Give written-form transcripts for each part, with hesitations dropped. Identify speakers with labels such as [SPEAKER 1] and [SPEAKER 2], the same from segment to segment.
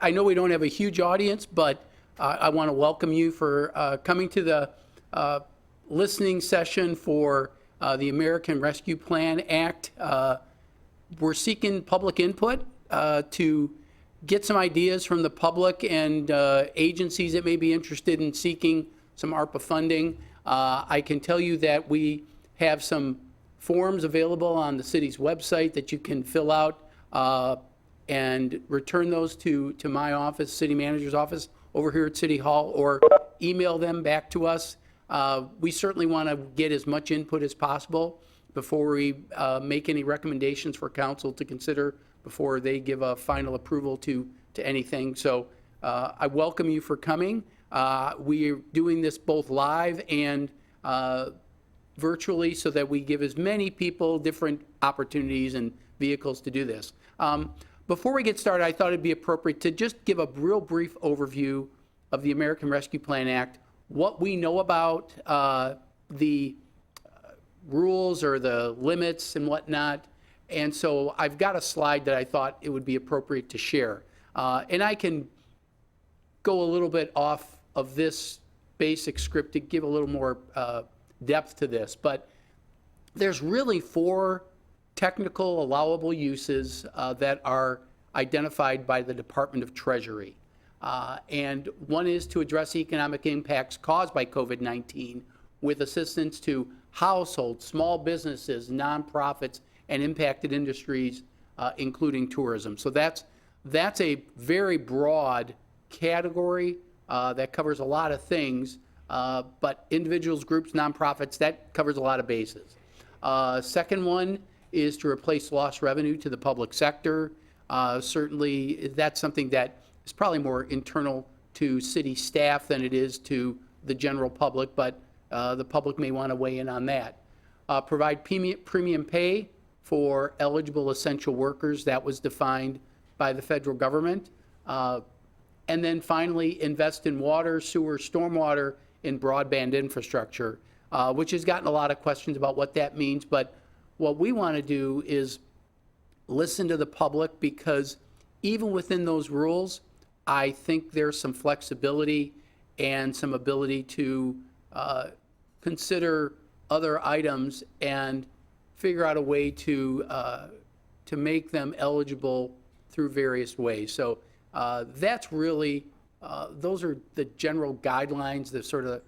[SPEAKER 1] I know we don't have a huge audience, but I want to welcome you for coming to the listening session for the American Rescue Plan Act. We're seeking public input to get some ideas from the public and agencies that may be interested in seeking some ARPA funding. I can tell you that we have some forms available on the city's website that you can fill out and return those to my office, city manager's office over here at City Hall, or email them back to us. We certainly want to get as much input as possible before we make any recommendations for council to consider before they give a final approval to anything. So I welcome you for coming. We are doing this both live and virtually so that we give as many people different opportunities and vehicles to do this. Before we get started, I thought it'd be appropriate to just give a real brief overview of the American Rescue Plan Act, what we know about the rules or the limits and whatnot. And so I've got a slide that I thought it would be appropriate to share. And I can go a little bit off of this basic script to give a little more depth to this. But there's really 4 technical allowable uses that are identified by the Department of Treasury. And one is to address economic impacts caused by COVID-19 with assistance to households, small businesses, nonprofits, and impacted industries, including tourism. So that's a very broad category that covers a lot of things, but individuals, groups, nonprofits, that covers a lot of bases. Second one is to replace lost revenue to the public sector. Certainly, that's something that is probably more internal to city staff than it is to the general public, but the public may want to weigh in on that. Provide premium pay for eligible essential workers. That was defined by the federal government. And then finally, invest in water, sewer, stormwater, and broadband infrastructure, which has gotten a lot of questions about what that means. But what we want to do is listen to the public, because even within those rules, I think there's some flexibility and some ability to consider other items and figure out a way to make them eligible through various ways. So that's really, those are the general guidelines, the sort of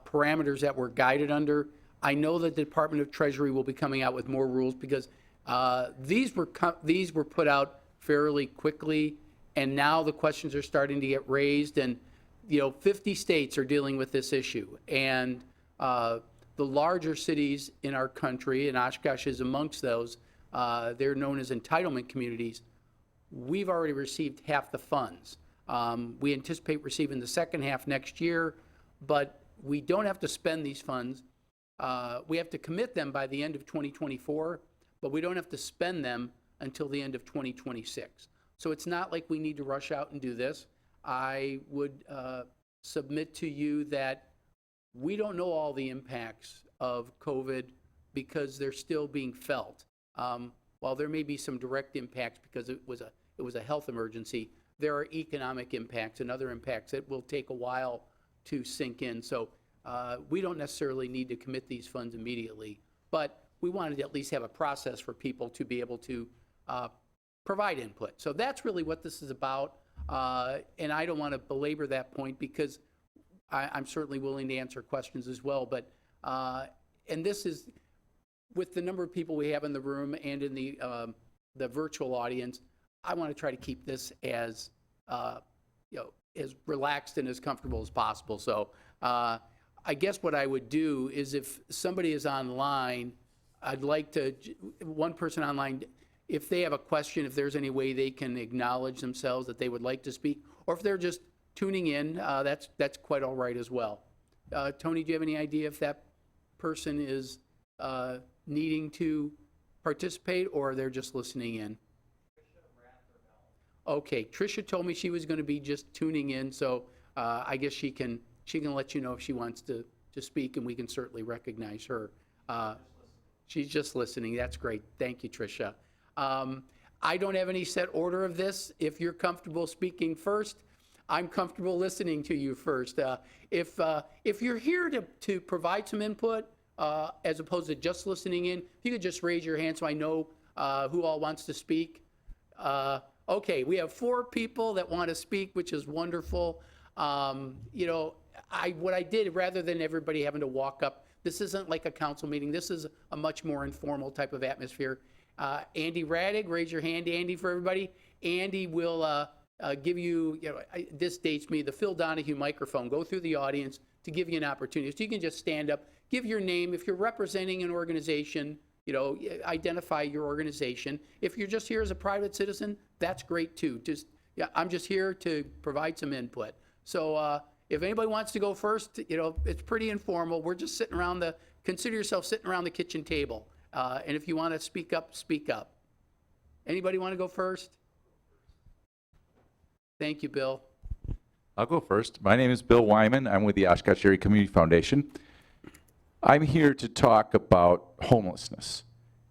[SPEAKER 1] parameters that we're guided under. I know that the Department of Treasury will be coming out with more rules, because these were put out fairly quickly, and now the questions are starting to get raised, and 50 states are dealing with this issue, and the larger cities in our country, and Oshkosh is amongst those, they're known as entitlement communities. We've already received half the funds. We anticipate receiving the second half next year, but we don't have to spend these funds. We have to commit them by the end of 2024, but we don't have to spend them until the end of 2026. So it's not like we need to rush out and do this. I would submit to you that we don't know all the impacts of COVID because they're still being felt. While there may be some direct impacts because it was a health emergency, there are economic impacts and other impacts that will take a while to sink in. So we don't necessarily need to commit these funds immediately, but we wanted to at least have a process for people to be able to provide input. So that's really what this is about, and I don't want to belabor that point, because I'm certainly willing to answer questions as well. But and this is, with the number of people we have in the room and in the virtual audience, I want to try to keep this as as relaxed and as comfortable as possible. So I guess what I would do is, if somebody is online, I'd like to, one person online, if they have a question, if there's any way they can acknowledge themselves that they would like to speak, or if they're just tuning in, that's quite all right as well. Tony, do you have any idea if that person is needing to participate, or they're just listening in? Okay, Tricia told me she was going to be just tuning in, so I guess she can let you know if she wants to speak, and we can certainly recognize her. She's just listening. That's great. Thank you, Tricia. I don't have any set order of this. If you're comfortable speaking first, I'm comfortable listening to you first. If you're here to provide some input, as opposed to just listening in, if you could just raise your hand so I know who all wants to speak. Okay, we have 4 people that want to speak, which is wonderful. What I did, rather than everybody having to walk up, this isn't like a council meeting. This is a much more informal type of atmosphere. Andy Radig, raise your hand, Andy, for everybody. Andy will give you, this dates me, the Phil Donahue microphone, go through the audience to give you an opportunity. So you can just stand up, give your name. If you're representing an organization, identify your organization. If you're just here as a private citizen, that's great too. I'm just here to provide some input. So if anybody wants to go first, it's pretty informal. We're just sitting around consider yourself sitting around the kitchen table. And if you want to speak up, speak up. Anybody want to go first? Thank you, Bill.
[SPEAKER 2] I'll go first. My name is Bill Wyman. I'm with the Oshkosh Area Community Foundation. I'm here to talk about homelessness.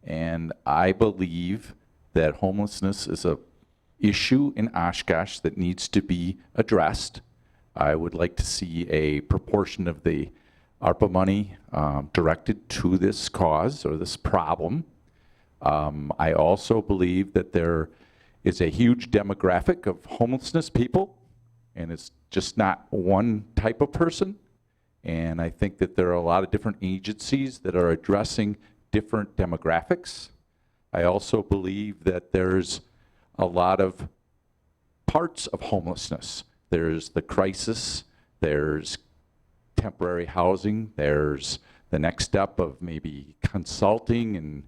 [SPEAKER 2] And I believe that homelessness is an issue in Oshkosh that needs to be addressed. I would like to see a proportion of the ARPA money directed to this cause or this problem. I also believe that there is a huge demographic of homelessness people, and it's just not one type of person. And I think that there are a lot of different agencies that are addressing different demographics. I also believe that there's a lot of parts of homelessness. There's the crisis, there's temporary housing, there's the next step of maybe consulting and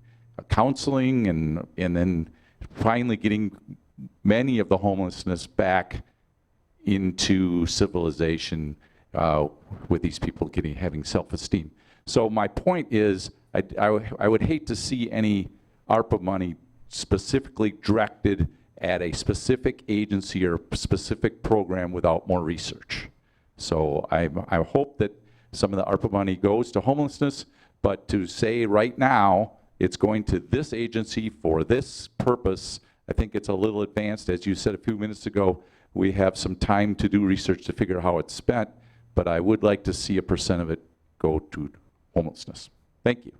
[SPEAKER 2] counseling, and then finally getting many of the homelessness back into civilization with these people having self-esteem. So my point is, I would hate to see any ARPA money specifically directed at a specific agency or specific program without more research. So I hope that some of the ARPA money goes to homelessness, but to say right now it's going to this agency for this purpose, I think it's a little advanced. As you said a few minutes ago, we have some time to do research to figure out how it's spent, but I would like to see a % of it go to homelessness. Thank you.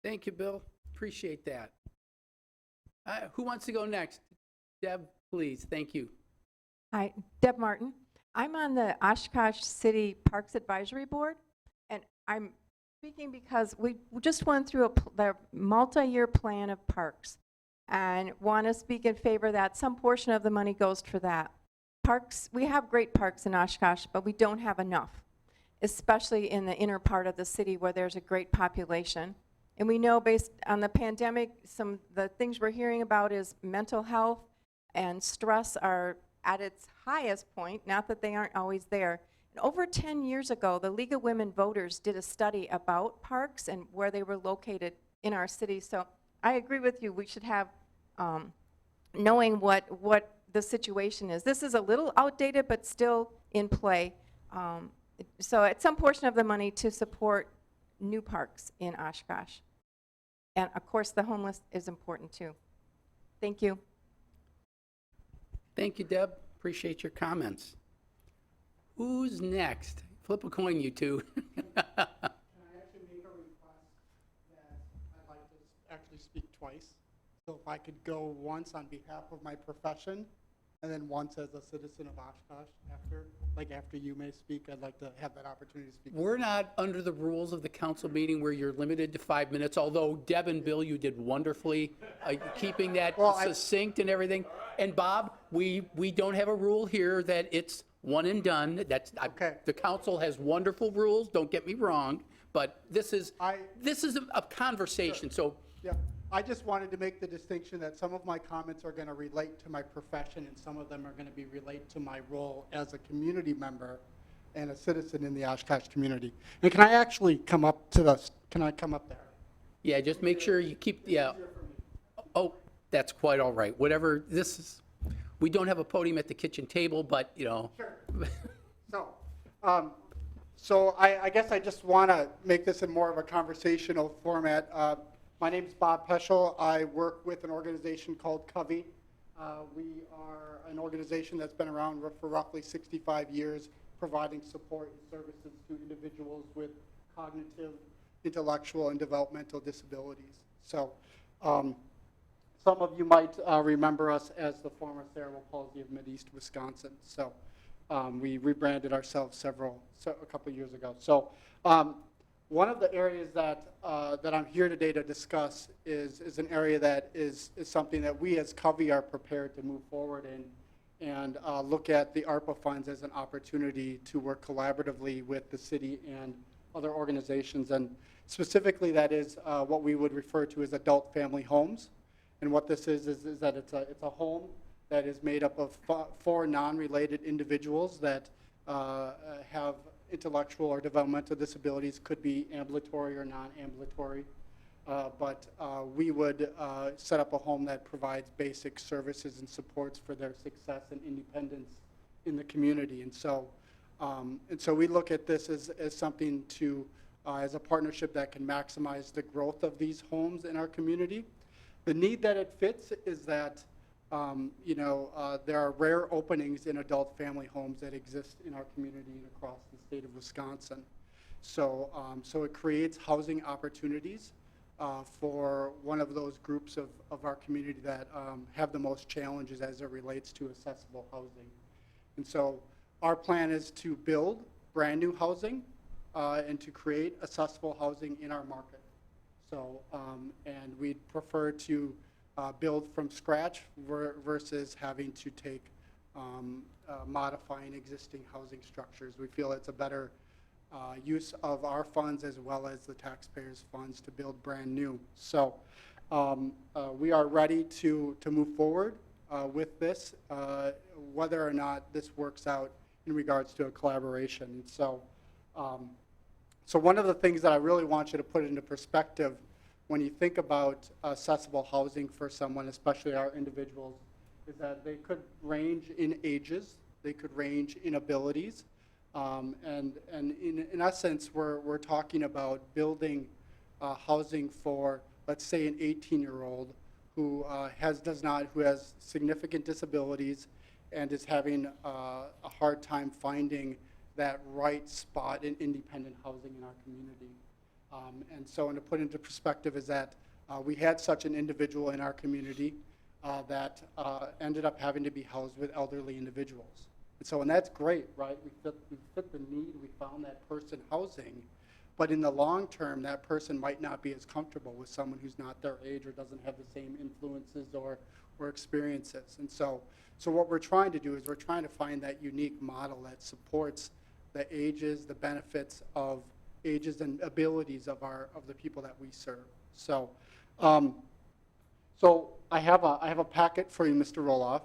[SPEAKER 1] Thank you, Bill. Appreciate that. Who wants to go next? Deb, please. Thank you.
[SPEAKER 3] Hi, Deb Martin. I'm on the Oshkosh City Parks Advisory Board, and I'm speaking because we just went through the multi-year plan of parks and want to speak in favor that some portion of the money goes for that. Parks, we have great parks in Oshkosh, but we don't have enough, especially in the inner part of the city where there's a great population. And we know based on the pandemic, some of the things we're hearing about is mental health and stress are at its highest point, not that they aren't always there. And over 10 years ago, the League of Women Voters did a study about parks and where they were located in our city. So I agree with you, we should have knowing what the situation is. This is a little outdated, but still in play. So at some portion of the money to support new parks in Oshkosh. And of course, the homeless is important too. Thank you.
[SPEAKER 1] Thank you, Deb. Appreciate your comments. Who's next? Flip a coin, you two.
[SPEAKER 4] Can I actually make a request that I'd like to actually speak twice? So if I could go once on behalf of my profession, and then once as a citizen of Oshkosh after you may speak, I'd like to have that opportunity to speak.
[SPEAKER 1] We're not under the rules of the council meeting where you're limited to 5 minutes, although Deb and Bill, you did wonderfully keeping that succinct and everything. And Bob, we don't have a rule here that it's one and done. Okay. The council has wonderful rules, don't get me wrong, but this is a conversation.
[SPEAKER 4] Sure. So yeah. I just wanted to make the distinction that some of my comments are going to relate to my profession and some of them are going to be relate to my role as a community member and a citizen in the Oshkosh community. And can I actually come up there?
[SPEAKER 1] Yeah, just make sure you keep, yeah. Oh, that's quite all right. Whatever, we don't have a podium at the kitchen table, but, Sure.
[SPEAKER 4] So I guess I just want to make this in more of a conversational format. My name is Bob Peschel. I work with an organization called Covey. We are an organization that's been around for roughly 65 years, providing support and services to individuals with cognitive, intellectual, and developmental disabilities. So some of you might remember us as the former cerebral palsy of Mideast, Wisconsin. So we rebranded ourselves a couple of years ago. So one of the areas that I'm here today to discuss is an area that is something that we as Covey are prepared to move forward in and look at the ARPA funds as an opportunity to work collaboratively with the city and other organizations. And specifically that is what we would refer to as adult family homes. And what this is that it's a home that is made up of four non-related individuals that have intellectual or developmental disabilities, could be ambulatory or non-ambulatory. But we would set up a home that provides basic services and supports for their success and independence in the community. And so we look at this as something as a partnership that can maximize the growth of these homes in our community. The need that it fits is that there are rare openings in adult family homes that exist in our community and across the state of Wisconsin. So it creates housing opportunities for one of those groups of our community that have the most challenges as it relates to accessible housing. And so our plan is to build brand new housing and to create accessible housing in our market. So, and we'd prefer to build from scratch versus having to take modifying existing housing structures. We feel it's a better use of our funds as well as the taxpayers' funds to build brand new. So we are ready to move forward with this, whether or not this works out in regards to a collaboration. And so one of the things that I really want you to put into perspective when you think about accessible housing for someone, especially our individuals, is that they could range in ages, they could range in abilities, and in essence, we're talking about building housing for, let's say, an 18-year-old who has significant disabilities and is having a hard time finding that right spot in independent housing in our community. And so, to put into perspective is that we had such an individual in our community that ended up having to be housed with elderly individuals. And so, and that's great, right? We fit the need, we found that person housing, but in the long term, that person might not be as comfortable with someone who's not their age or doesn't have the same influences or experiences. And so what we're trying to do is we're trying to find that unique model that supports the ages, the benefits of ages and abilities of the people that we serve. So, so I have a packet for you, Mr. Rohloff,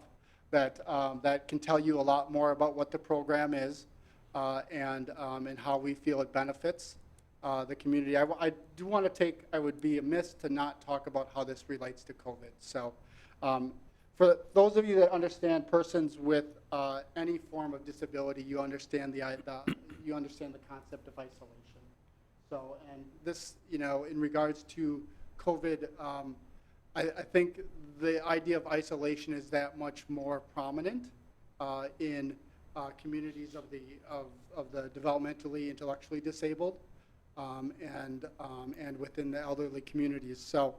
[SPEAKER 4] that can tell you a lot more about what the program is and how we feel it benefits the community. I do want to I would be amiss to not talk about how this relates to COVID. So, for those of you that understand persons with any form of disability, you understand the concept of isolation. So, and this, in regards to COVID, I think the idea of isolation is that much more prominent in communities of the developmentally, intellectually disabled, and within the elderly communities. So,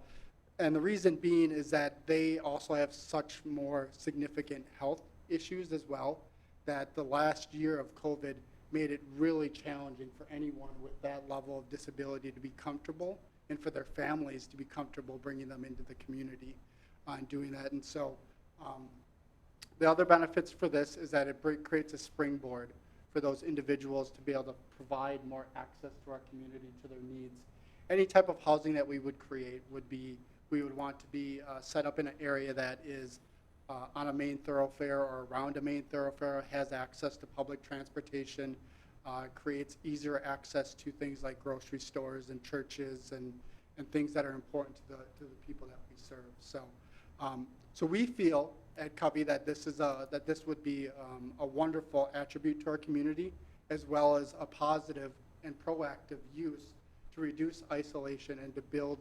[SPEAKER 4] and the reason being is that they also have such more significant health issues as well, that the last year of COVID made it really challenging for anyone with that level of disability to be comfortable and for their families to be comfortable bringing them into the community and doing that. And so the other benefits for this is that it creates a springboard for those individuals to be able to provide more access to our community, to their needs. Any type of housing that we would create we would want to be set up in an area that is on a main thoroughfare or around a main thoroughfare, has access to public transportation, creates easier access to things like grocery stores and churches and things that are important to the people that we serve. So, so we feel at Covey that this would be a wonderful attribute to our community, as well as a positive and proactive use to reduce isolation and to build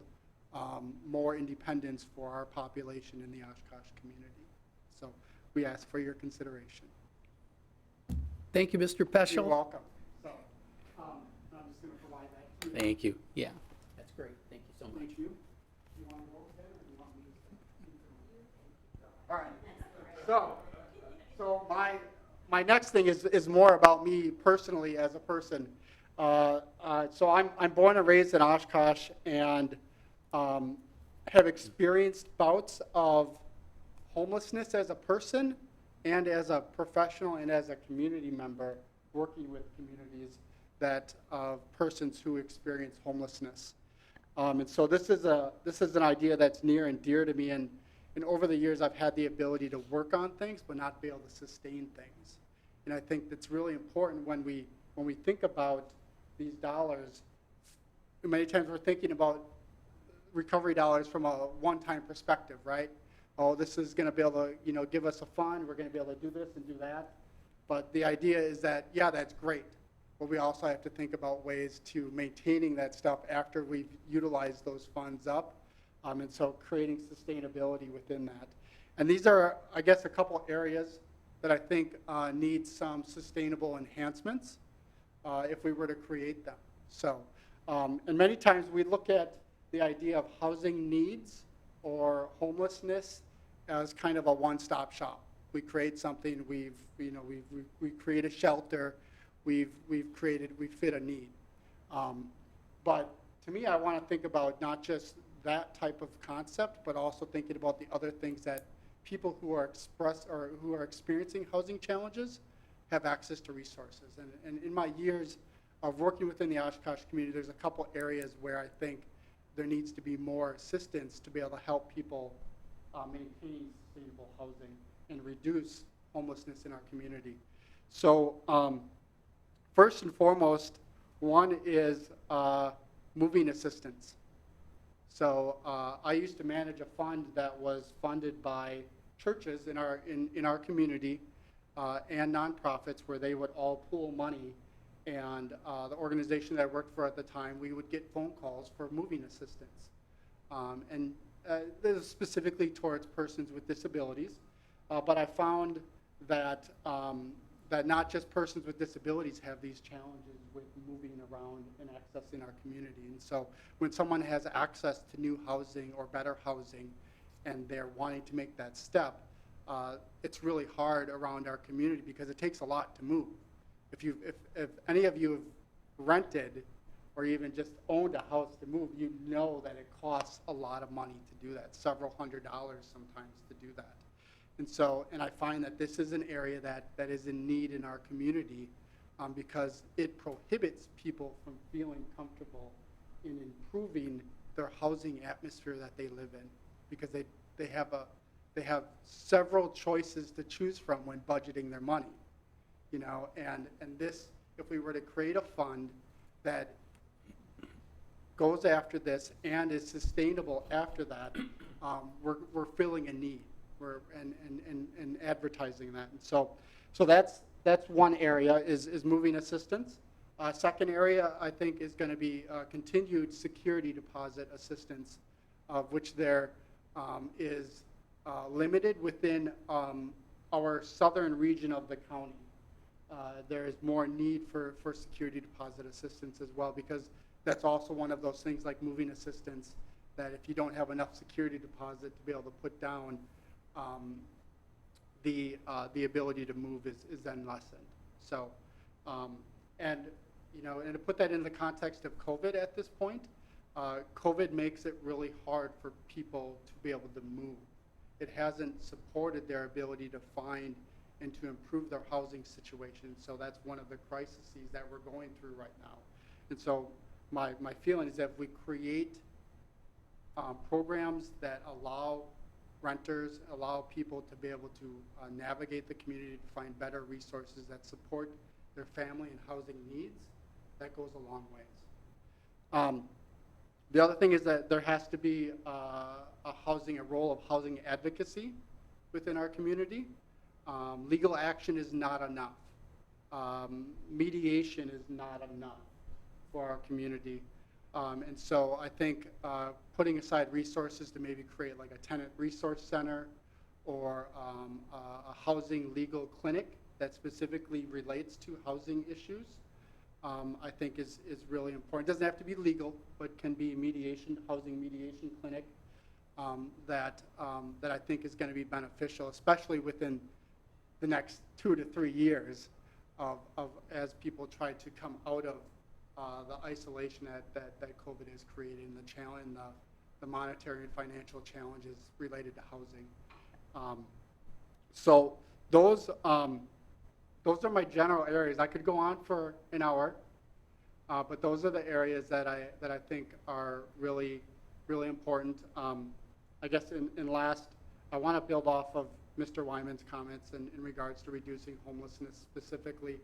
[SPEAKER 4] more independence for our population in the Oshkosh community. So we ask for your consideration.
[SPEAKER 1] Thank you, Mr.
[SPEAKER 4] You're
[SPEAKER 1] Peschel.
[SPEAKER 4] welcome. So I'm just going to provide that to you.
[SPEAKER 1] Thank you. Yeah, that's great. Thank you so much.
[SPEAKER 4] Thank you. You want to go over there or do you want me to? All right. So my next thing is more about me personally as a person. So I'm born and raised in Oshkosh and have experienced bouts of homelessness as a person and as a professional and as a community member working with communities that of persons who experience homelessness. And so this is an idea that's near and dear to me, and over the years I've had the ability to work on things but not be able to sustain things. And I think that's really important when we think about these dollars. Many times we're thinking about recovery dollars from a one-time perspective, right? Oh, this is going to be able to, give us a fund. We're going to be able to do this and do that. But the idea is that, yeah, that's great. But we also have to think about ways to maintaining that stuff after we've utilized those funds up. And so creating sustainability within that. And these are, I guess, a couple areas that I think need some sustainable enhancements if we were to create them. So, and many times we look at the idea of housing needs or homelessness as kind of a one-stop shop. We create something, we create a shelter, we fit a need. But to me, I want to think about not just that type of concept, but also thinking about the other things that people who are experiencing housing challenges have access to resources. And in my years of working within the Oshkosh community, there's a couple areas where I think there needs to be more assistance to be able to help people maintain sustainable housing and reduce homelessness in our community. So first and foremost, one is moving assistance. So I used to manage a fund that was funded by churches in our community and nonprofits where they would all pool money. And the organization that I worked for at the time, we would get phone calls for moving assistance. And this is specifically towards persons with disabilities. But I found that, that not just persons with disabilities have these challenges with moving around and accessing our community. And so when someone has access to new housing or better housing and they're wanting to make that step, it's really hard around our community because it takes a lot to move. If any of you have rented or even just owned a house to move, you know that it costs a lot of money to do that, several $100s sometimes to do that. And so, and I find that this is an area that is in need in our community because it prohibits people from feeling comfortable in improving their housing atmosphere that they live in because they have several choices to choose from when budgeting their money. And this, if we were to create a fund that goes after this and is sustainable after that, we're filling a need. And advertising that. And so that's one area is moving assistance. Second area I think is going to be continued security deposit assistance, of which there is limited within our southern region of the county. There is more need for security deposit assistance as well because that's also one of those things like moving assistance that if you don't have enough security deposit to be able to put down, the ability to move is then lessened. So, and to put that in the context of COVID at this point, COVID makes it really hard for people to be able to move. It hasn't supported their ability to find and to improve their housing situation. So that's one of the crises that we're going through right now. And so my feeling is that if we create programs that allow renters, allow people to be able to navigate the community to find better resources that support their family and housing needs, that goes a long ways. The other thing is that there has to be a role of housing advocacy within our community. Legal action is not enough. Mediation is not enough for our community. And so I think putting aside resources to maybe create like a tenant resource center or a housing legal clinic that specifically relates to housing issues, I think is really important. It doesn't have to be legal, but can be housing mediation clinic that I think is going to be beneficial, especially within the next 2 to 3 years of as people try to come out of the isolation that COVID has created and the monetary and financial challenges related to housing. So those are my general areas. I could go on for an hour, but those are the areas that I think are really, really important. I guess in last, I want to build off of Mr. Wyman's comments in regards to reducing homelessness specifically.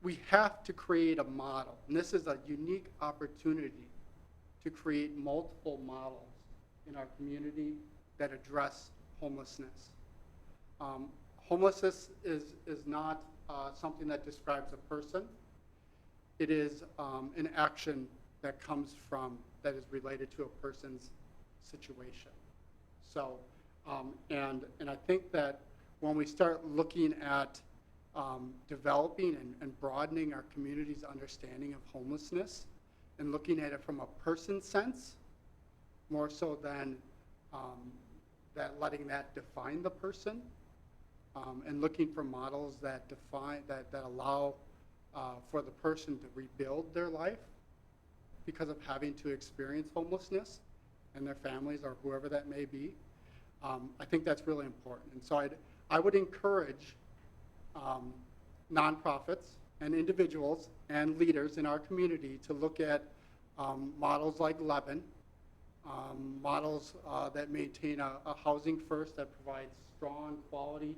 [SPEAKER 4] We have to create a model, and this is a unique opportunity to create multiple models in our community that address homelessness. Homelessness is not something that describes a person. It is an action that that is related to a person's situation. So, and I think that when we start looking at developing and broadening our community's understanding of homelessness and looking at it from a person sense, more so than that letting that define the person, and looking for models that allow for the person to rebuild their life because of having to experience homelessness and their families or whoever that may be. I think that's really important. And so I would encourage nonprofits and individuals and leaders in our community to look at models like Lebanon, models that maintain a housing first that provides strong quality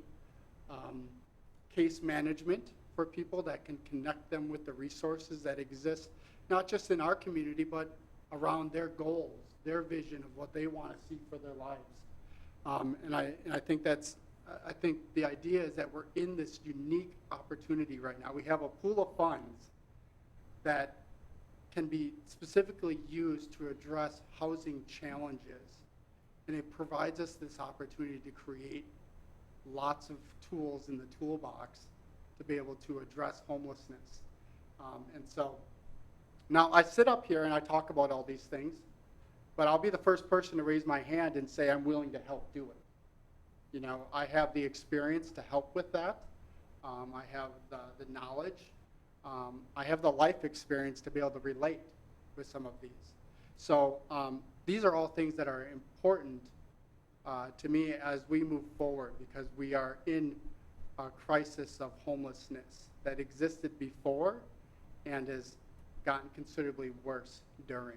[SPEAKER 4] case management for people that can connect them with the resources that exist, not just in our community, but around their goals, their vision of what they want to see for their lives. And I think I think the idea is that we're in this unique opportunity right now. We have a pool of funds that can be specifically used to address housing challenges. And it provides us this opportunity to create lots of tools in the toolbox to be able to address homelessness. And so now I sit up here and I talk about all these things, but I'll be the first person to raise my hand and say I'm willing to help do it. You know, I have the experience to help with that. I have the knowledge. I have the life experience to be able to relate with some of these. So these are all things that are important to me as we move forward, because we are in a crisis of homelessness that existed before and has gotten considerably worse during.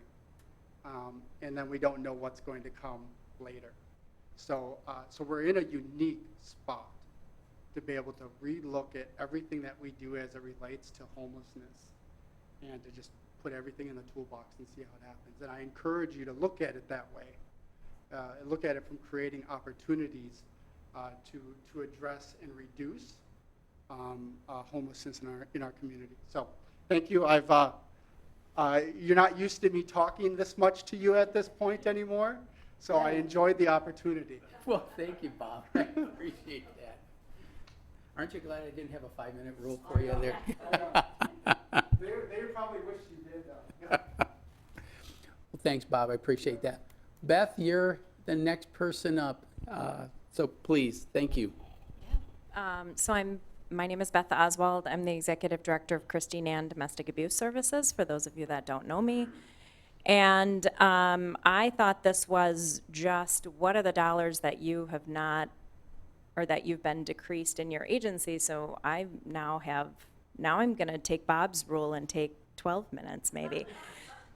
[SPEAKER 4] And then we don't know what's going to come later. So we're in a unique spot to be able to relook at everything that we do as it relates to homelessness and to just put everything in the toolbox and see how it happens. And I encourage you to look at it that way. Look at it from creating opportunities to address and reduce homelessness in our community. So thank you. You're not used to me talking this much to you at this point anymore. So I enjoyed the opportunity.
[SPEAKER 1] Well, thank you, Bob. I appreciate that. Aren't you glad I didn't have a 5-minute rule for you there?
[SPEAKER 4] They probably wish you did, though.
[SPEAKER 3] Well,
[SPEAKER 1] thanks, Bob. I appreciate that. Beth, you're the next person up. So please, thank you.
[SPEAKER 5] My name is Beth Oswald. I'm the Executive Director of Christine Ann Domestic Abuse Services, for those of you that don't know me. And I thought this was just, what are the dollars that you have not, or that you've been decreased in your agency? So now I'm gonna take Bob's rule and take 12 minutes maybe.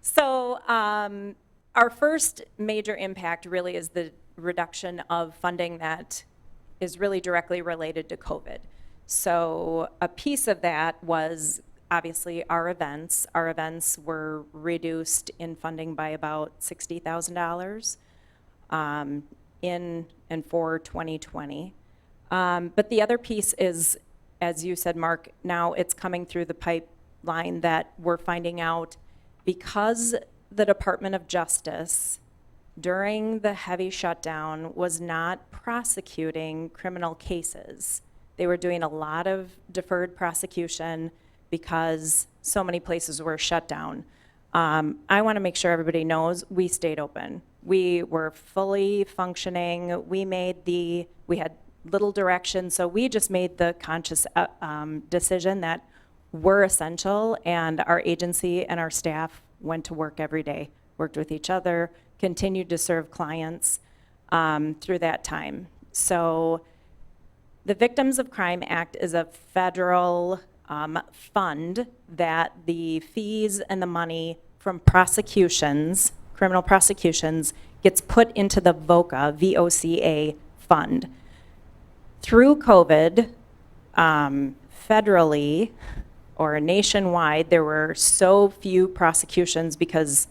[SPEAKER 5] So our first major impact really is the reduction of funding that is really directly related to COVID. So a piece of that was obviously our events. Our events were reduced in funding by about $60,000 in and for 2020. But the other piece is, as you said, Mark, now it's coming through the pipe line that we're finding out because the Department of Justice during the heavy shutdown was not prosecuting criminal cases. They were doing a lot of deferred prosecution because so many places were shut down. I want to make sure everybody knows we stayed open. We were fully functioning. We had little direction, so we just made the conscious decision that we're essential, and our agency and our staff went to work every day, worked with each other, continued to serve clients through that time. So the Victims of Crime Act is a federal fund that the fees and the money from prosecutions, criminal prosecutions, gets put into the Voca, V-O-C-A fund. Through COVID, federally or nationwide, there were so few prosecutions because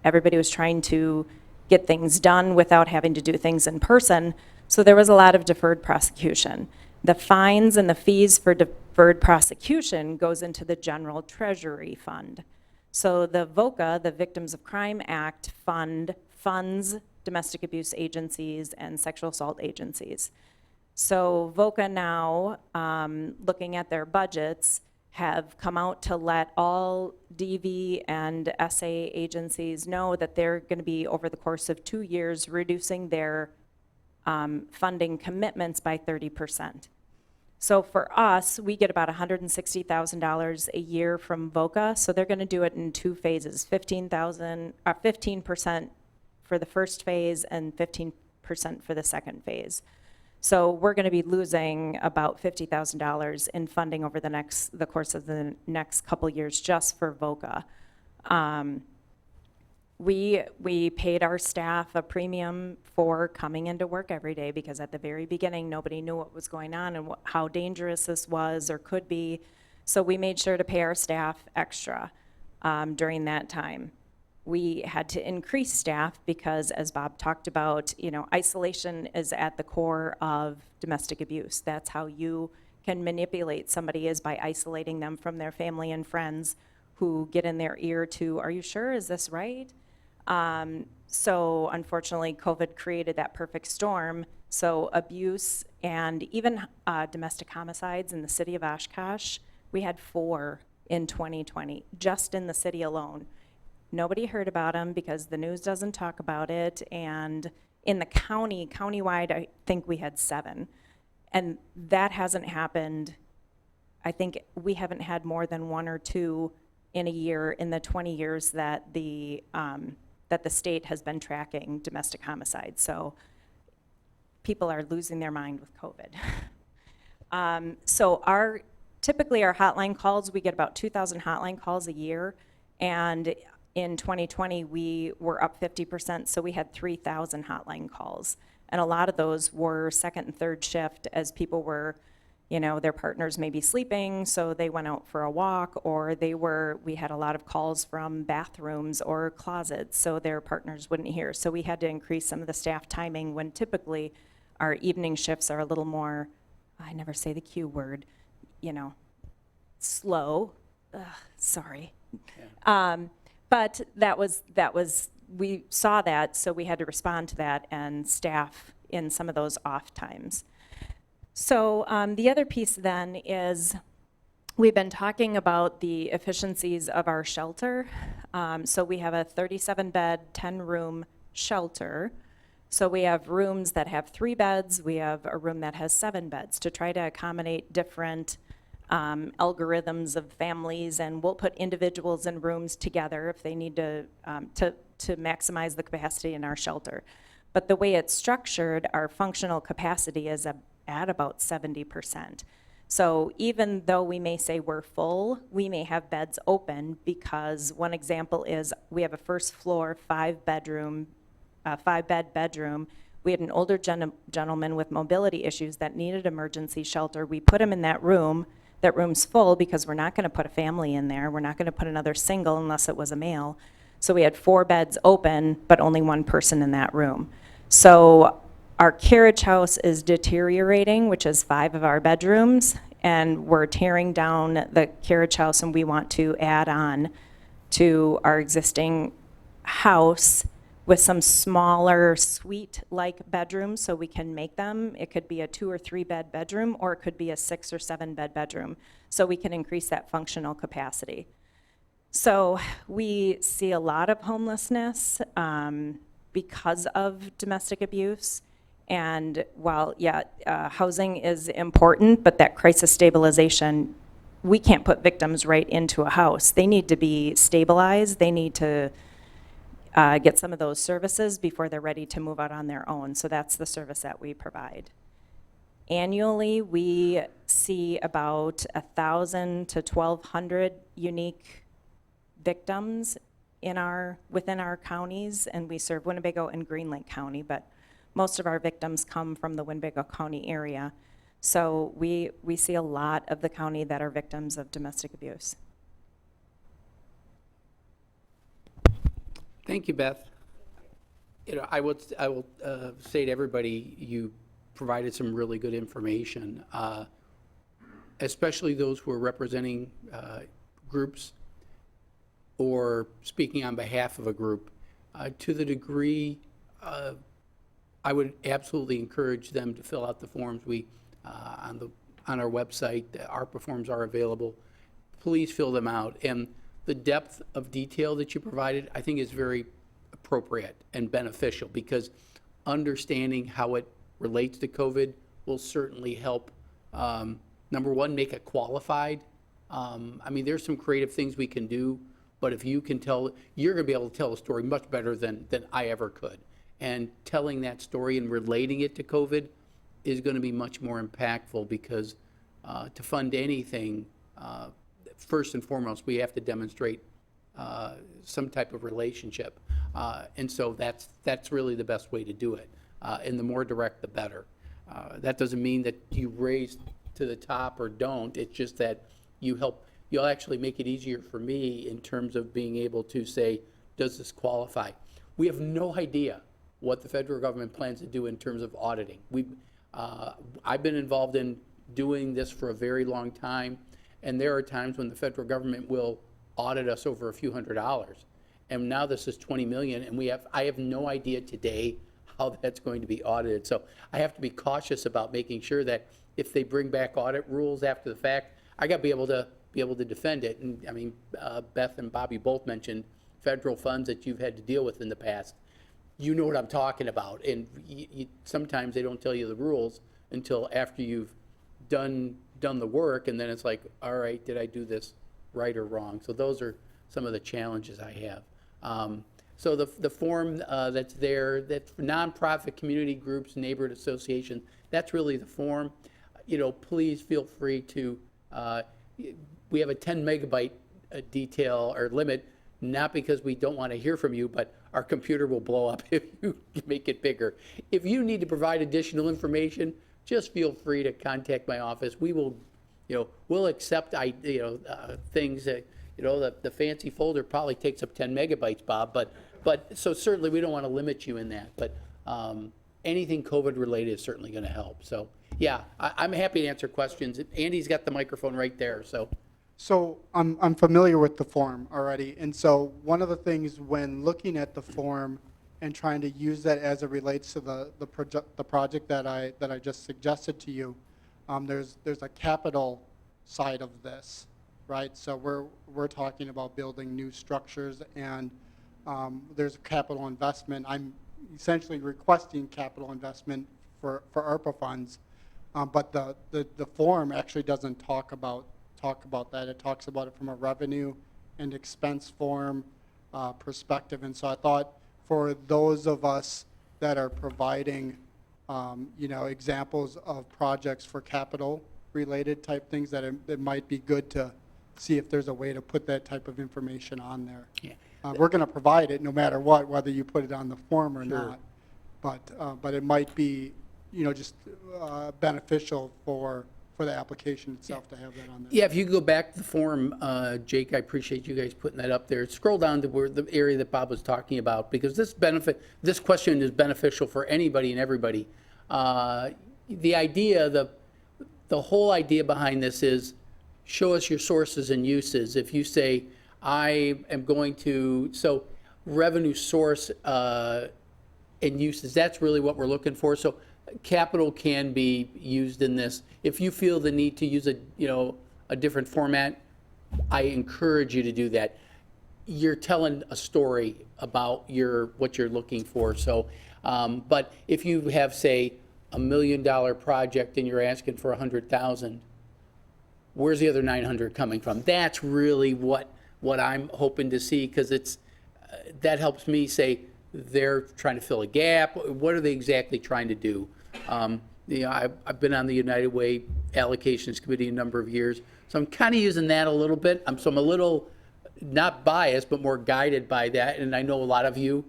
[SPEAKER 5] everybody was trying to get things done without having to do things in person. So there was a lot of deferred prosecution. The fines and the fees for deferred prosecution goes into the general treasury fund. So the VOCA, the Victims of Crime Act fund, funds domestic abuse agencies and sexual assault agencies. So VOCA now, looking at their budgets, have come out to let all DV and SA agencies know that they're going to be, over the course of 2 years, reducing their funding commitments by 30%. So for us, we get about $160,000 a year from VOCA, so they're going to do it in 2 phases, 15% for the first phase and 15% for the second phase. So we're going to be losing about $50,000 in funding over the course of the next couple years just for VOCA. We paid our staff a premium for coming into work every day because at the very beginning, nobody knew what was going on and how dangerous this was or could be. So we made sure to pay our staff extra during that time. We had to increase staff because, as Bob talked about, isolation is at the core of domestic abuse. That's how you can manipulate somebody, is by isolating them from their family and friends who get in their ear to, are you sure, is this right? So unfortunately, COVID created that perfect storm. So abuse and even domestic homicides in the city of Oshkosh, we had 4 in 2020, just in the city alone. Nobody heard about them because the news doesn't talk about it. And in the countywide, I think we had 7. And that hasn't happened. I think we haven't had more than 1 or 2 in a year in the 20 years that the state has been tracking domestic homicide. So people are losing their mind with COVID. So typically our hotline calls, we get about 2,000 hotline calls a year. And in 2020, we were up 50%, so we had 3,000 hotline calls. And a lot of those were second and third shift as people were, their partners may be sleeping, so they went out for a walk, or we had a lot of calls from bathrooms or closets, so their partners wouldn't hear. So we had to increase some of the staff timing when typically our evening shifts are a little more, I never say the Q word, slow. Sorry. Yeah. But we saw that, so we had to respond to that and staff in some of those off times. So the other piece then is we've been talking about the efficiencies of our shelter. So we have a 37-bed, 10-room shelter. So we have rooms that have 3 beds. We have a room that has 7 beds to try to accommodate different algorithms of families, and we'll put individuals in rooms together if they need to maximize the capacity in our shelter. But the way it's structured, our functional capacity is at about 70%. So even though we may say we're full, we may have beds open, because one example is we have a first floor 5-bed bedroom. We had an older gentleman with mobility issues that needed emergency shelter. We put him in that room. That room's full because we're not going to put a family in there. We're not going to put another single unless it was a male. So we had 4 beds open, but only 1 person in that room. So our carriage house is deteriorating, which is 5 of our bedrooms, and we're tearing down the carriage house, and we want to add on to our existing house with some smaller suite-like bedrooms, so we can make them. It could be a 2 or 3 bed bedroom, or it could be a 6 or 7 bed bedroom, so we can increase that functional capacity. So we see a lot of homelessness because of domestic abuse. And while, housing is important, but that crisis stabilization, we can't put victims right into a house. They need to be stabilized. They need to get some of those services before they're ready to move out on their own. So that's the service that we provide. Annually, we see about 1,000 to 1,200 unique victims within our counties, and we serve Winnebago and Green Lake County, but most of our victims come from the Winnebago County area. So we see a lot of the county that are victims of domestic abuse.
[SPEAKER 1] Thank you, Beth. I will say to everybody, you provided some really good information, especially those who are representing groups or speaking on behalf of a group. To the degree, I would absolutely encourage them to fill out the forms. On our website, the ARPA forms are available. Please fill them out. And the depth of detail that you provided, I think, is very appropriate and beneficial, because understanding how it relates to COVID will certainly help, number one, make it qualified. There's some creative things we can do, but if you can tell, you're going to be able to tell a story much better than I ever could. And telling that story and relating it to COVID is going to be much more impactful, because to fund anything, first and foremost, we have to demonstrate some type of relationship. And so that's really the best way to do it. And the more direct, the better. That doesn't mean that you raise to the top or don't. It's just that you'll actually make it easier for me in terms of being able to say, does this qualify? We have no idea what the federal government plans to do in terms of auditing. I've been involved in doing this for a very long time, and there are times when the federal government will audit us over a few $100s. And now this is 20 million, and I have no idea today how that's going to be audited. So I have to be cautious about making sure that if they bring back audit rules after the fact, I got to be able to defend it. And Beth and Bobby both mentioned federal funds that you've had to deal with in the past. You know what I'm talking about, and sometimes they don't tell you the rules until after you've done the work, and then it's like, all right, did I do this right or wrong? So those are some of the challenges I have. So the form that's there, that's for nonprofit community groups, neighborhood associations, that's really the form. Please feel free to, we have a 10 megabyte detail or limit, not because we don't want to hear from you, but our computer will blow up if you make it bigger. If you need to provide additional information, just feel free to contact my office. We will, we'll accept, things that, the fancy folder probably takes up 10 megabytes, Bob, but so certainly we don't want to limit you in that, but anything COVID related is certainly going to help. So yeah, I'm happy to answer questions. Andy's got the microphone right there, so.
[SPEAKER 4] So I'm familiar with the form already, and so one of the things when looking at the form and trying to use that as it relates to the project that I just suggested to you, there's a capital side of this, right? So we're talking about building new structures, and there's a capital investment. I'm essentially requesting capital investment for ARPA funds, but the form actually doesn't talk about that. It talks about it from a revenue and expense form perspective. And so I thought for those of us that are providing, examples of projects for capital related type things, that it might be good to see if there's a way to put that type of information on there.
[SPEAKER 1] Yeah.
[SPEAKER 4] We're going to provide it no matter what, whether you put it on the form or
[SPEAKER 1] Sure.
[SPEAKER 4] not. But it might be, just beneficial for the application itself to have that on there.
[SPEAKER 1] Yeah, if you go back to the form, Jake, I appreciate you guys putting that up there. Scroll down to where the area that Bob was talking about, because this question is beneficial for anybody and everybody. The idea, the whole idea behind this is show us your sources and uses. If you say, I am going to, so revenue source and uses, that's really what we're looking for. So capital can be used in this. If you feel the need to use a different format, I encourage you to do that. You're telling a story about what you're looking for. So, but if you have, say, $1 million project and you're asking for 100,000, where's the other 900 coming from? That's really what I'm hoping to see, because that helps me say they're trying to fill a gap. What are they exactly trying to do? I've been on the United Way Allocations Committee a number of years, so I'm kind of using that a little bit. So I'm a little not biased, but more guided by that. And I know a lot of you,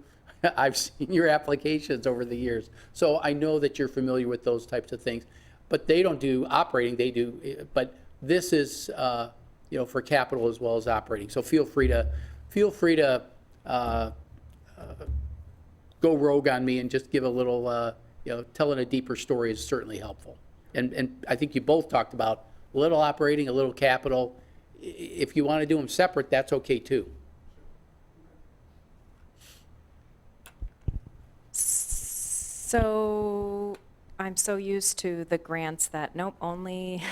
[SPEAKER 1] I've seen your applications over the years, so I know that you're familiar with those types of things. But they don't do operating; they do. But this is, for capital as well as operating. So feel free to go rogue on me and just give a little, telling a deeper story is certainly helpful. And I think you both talked about a little operating, a little capital. If you want to do them separate, that's okay too.
[SPEAKER 5] So I'm so used to the grants that, nope, only,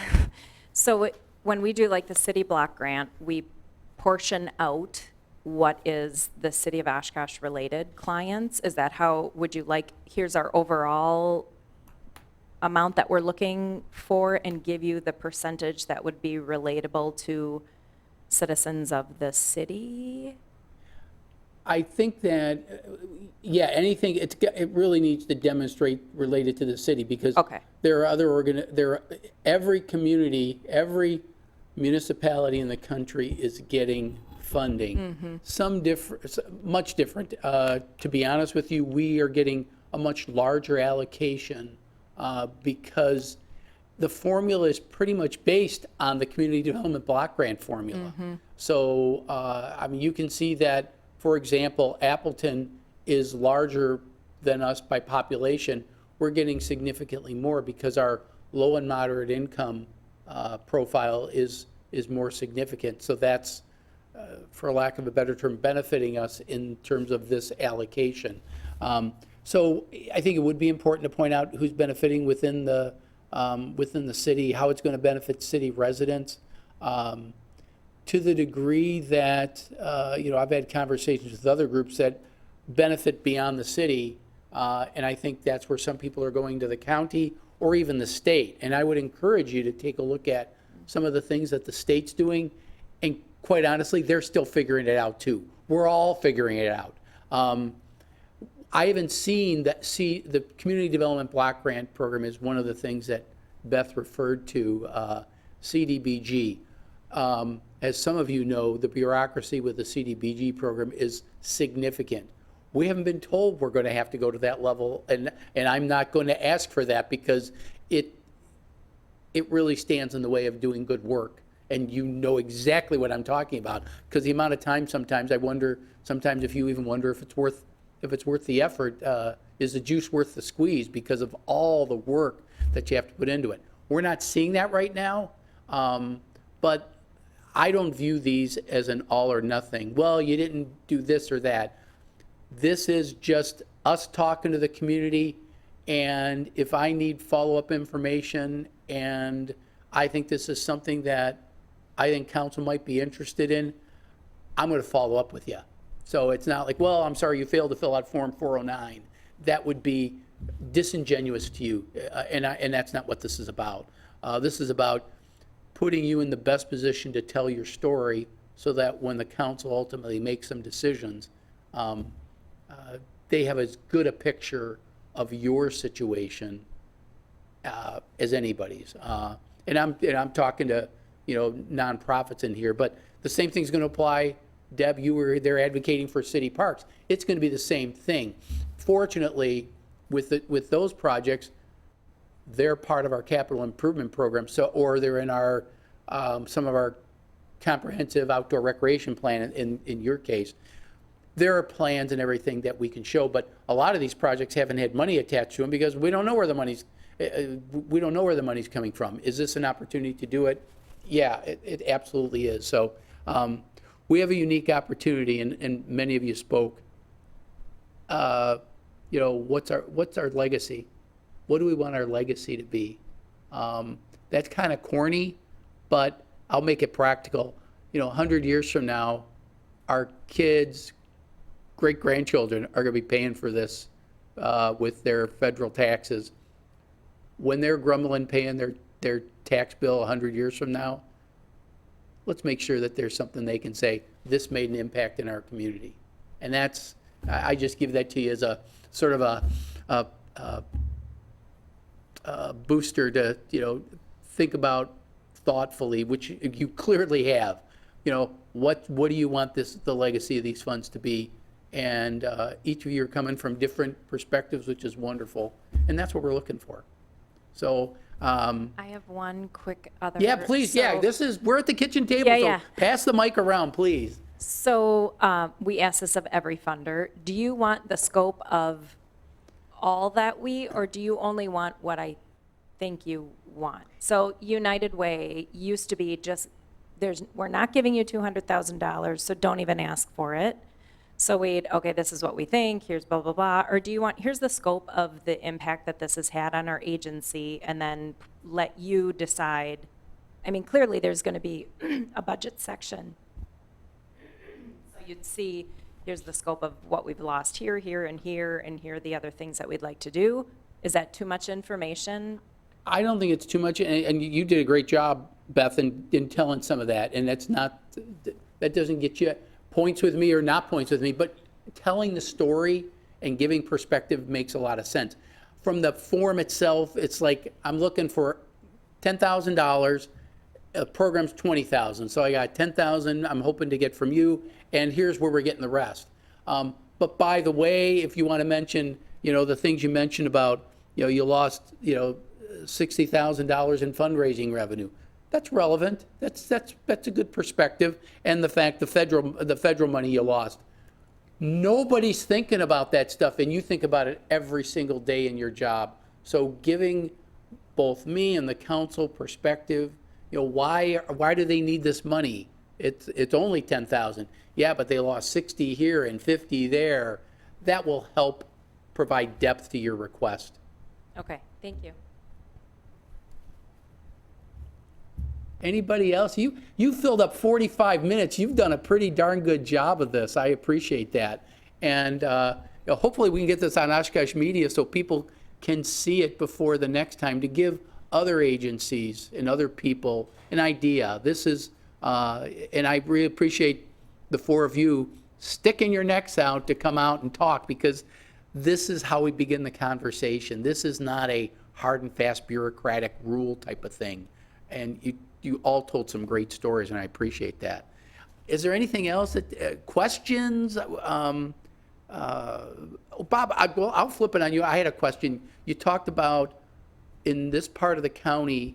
[SPEAKER 5] so when we do like the city block grant, we portion out what is the city of Oshkosh related clients. Is that how, would you like, here's our overall amount that we're looking for, and give you the percentage that would be relatable to citizens of the city?
[SPEAKER 1] I think that, yeah, anything, it really needs to demonstrate related to the city, because
[SPEAKER 5] Okay.
[SPEAKER 1] there are other every community, every municipality in the country is getting funding. Some much different. To be honest with you, we are getting a much larger allocation because the formula is pretty much based on the Community Development Block Grant formula. So, you can see that, for example, Appleton is larger than us by population. We're getting significantly more because our low and moderate income profile is more significant. So that's, for lack of a better term, benefiting us in terms of this allocation. So I think it would be important to point out who's benefiting within the city, how it's going to benefit city residents. To the degree that, I've had conversations with other groups that benefit beyond the city, and I think that's where some people are going to the county or even the state. And I would encourage you to take a look at some of the things that the state's doing, and quite honestly, they're still figuring it out too. We're all figuring it out. I haven't seen that. The Community Development Block Grant Program is one of the things that Beth referred to, CDBG. As some of you know, the bureaucracy with the CDBG program is significant. We haven't been told we're going to have to go to that level, and I'm not going to ask for that, because it really stands in the way of doing good work. And you know exactly what I'm talking about, because the amount of time sometimes I wonder, sometimes if you even wonder if it's worth the effort, is the juice worth the squeeze, because of all the work that you have to put into it. We're not seeing that right now, but I don't view these as an all or nothing. Well, you didn't do this or that. This is just us talking to the community, and if I need follow-up information, and I think this is something that I think council might be interested in, I'm going to follow up with you. So it's not like, well, I'm sorry, you failed to fill out Form 409. That would be disingenuous to you, and that's not what this is about. This is about putting you in the best position to tell your story, so that when the council ultimately makes some decisions, they have as good a picture of your situation as anybody's. And I'm talking to nonprofits in here, but the same thing's going to apply. Deb, you were there advocating for city parks. It's going to be the same thing. Fortunately, with those projects, they're part of our capital improvement program, or they're in our some of our comprehensive outdoor recreation plan. In your case, there are plans and everything that we can show, but a lot of these projects haven't had money attached to them because we don't know where the money's. we don't know where the money's coming from. Is this an opportunity to do it? Yeah, it absolutely is. So we have a unique opportunity, and many of you spoke. You know, what's our legacy? What do we want our legacy to be? That's kind of corny, but I'll make it practical. You know, 100 years from now, our kids, great-grandchildren are going to be paying for this with their federal taxes. When they're grumbling, paying their tax bill 100 years from now, let's make sure that there's something they can say, this made an impact in our community. And that's, I just give that to you as a sort of a booster to, you know, think about thoughtfully, which you clearly have. You know, what do you want the legacy of these funds to be? And each of you are coming from different perspectives, which is wonderful. And that's what we're looking for. So,
[SPEAKER 5] I have one quick other.
[SPEAKER 1] yeah, please, yeah, we're at the kitchen table,
[SPEAKER 5] Yeah,
[SPEAKER 1] so
[SPEAKER 5] yeah.
[SPEAKER 1] pass the mic around, please.
[SPEAKER 5] So we ask this of every funder. Do you want the scope of all that or do you only want what I think you want? So United Way used to be just, we're not giving you $200,000, so don't even ask for it. So okay, this is what we think, here's blah, blah, blah. Or do you want, here's the scope of the impact that this has had on our agency, and then let you decide. I mean, clearly there's going to be a budget section. So you'd see, here's the scope of what we've lost here, here, and here are the other things that we'd like to do. Is that too much information?
[SPEAKER 1] I don't think it's too much, and you did a great job, Beth, in telling some of that, and that doesn't get you points with me or not points with me, but telling the story and giving perspective makes a lot of sense. From the form itself, it's like, I'm looking for $10,000, program's $20,000, so I got $10,000 I'm hoping to get from you, and here's where we're getting the rest. But by the way, if you want to mention, you know, the things you mentioned about, you know, you lost, you know, $60,000 in fundraising revenue. That's relevant. That's a good perspective. And the fact the federal money you lost. Nobody's thinking about that stuff, and you think about it every single day in your job. So giving both me and the council perspective, you know, why do they need this money? It's only $10,000. Yeah, but they lost 60 here and 50 there. That will help provide depth to your request.
[SPEAKER 5] Okay, thank you.
[SPEAKER 1] Anybody else? You filled up 45 minutes. You've done a pretty darn good job of this. I appreciate that. And you know, hopefully we can get this on Oshkosh Media so people can see it before the next time, to give other agencies and other people an idea. This is, and I really appreciate the four of you sticking your necks out to come out and talk, because this is how we begin the conversation. This is not a hard and fast bureaucratic rule type of thing. And you all told some great stories, and I appreciate that. Is there anything else questions? Bob, I'll flip it on you. I had a question. You talked about, in this part of the county,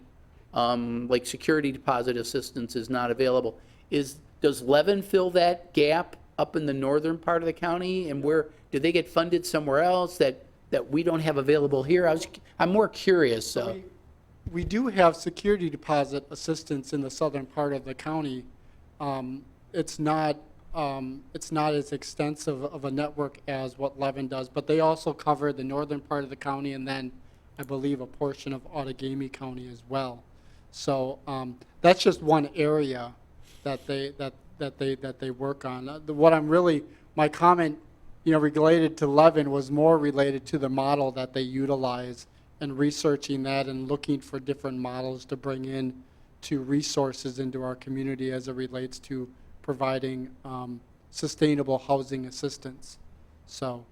[SPEAKER 1] like security deposit assistance is not available. Does Levin fill that gap up in the northern part of the county? And where, do they get funded somewhere else that we don't have available here? I'm more curious. So.
[SPEAKER 4] We do have security deposit assistance in the southern part of the county. It's not as extensive of a network as what Levin does, but they also cover the northern part of the county, and then I believe a portion of Outagamie County as well. So that's just one area that they work on. My comment, you know, related to Levin was more related to the model that they utilize, and researching that and looking for different models to bring in to resources into our community as it relates to providing sustainable housing assistance. So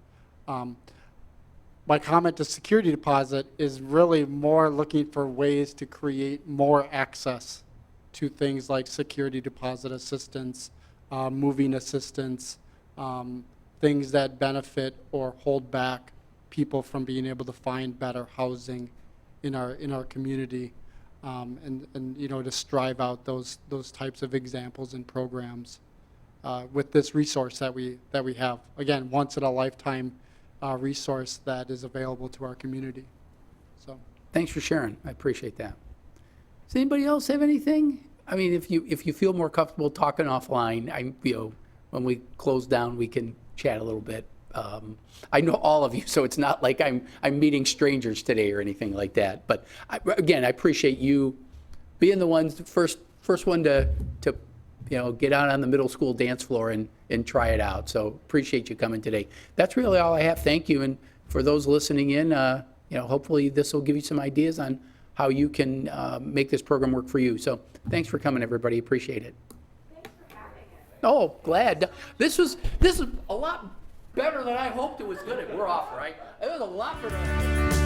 [SPEAKER 4] my comment to security deposit is really more looking for ways to create more access to things like security deposit assistance, moving assistance, things that benefit or hold back people from being able to find better housing in our community, and you know, to strive out those types of examples and programs with this resource that we have. Again, once in a lifetime resource that is available to our community. So
[SPEAKER 1] Thanks for sharing. I appreciate that. Does anybody else have anything? I mean, if you feel more comfortable talking offline, when we close down, we can chat a little bit. I know all of you, so it's not like I'm meeting strangers today or anything like that. But again, I appreciate you being the ones, first one to get out on the middle school dance floor and try it out. So appreciate you coming today. That's really all I have. Thank you. And for those listening in, hopefully this will give you some ideas on how you can make this program work for you. So thanks for coming, everybody. Appreciate it. Thanks for having us. Oh, glad. This is a lot better than I hoped it was going to. We're off, right? It was a lot better than I hoped.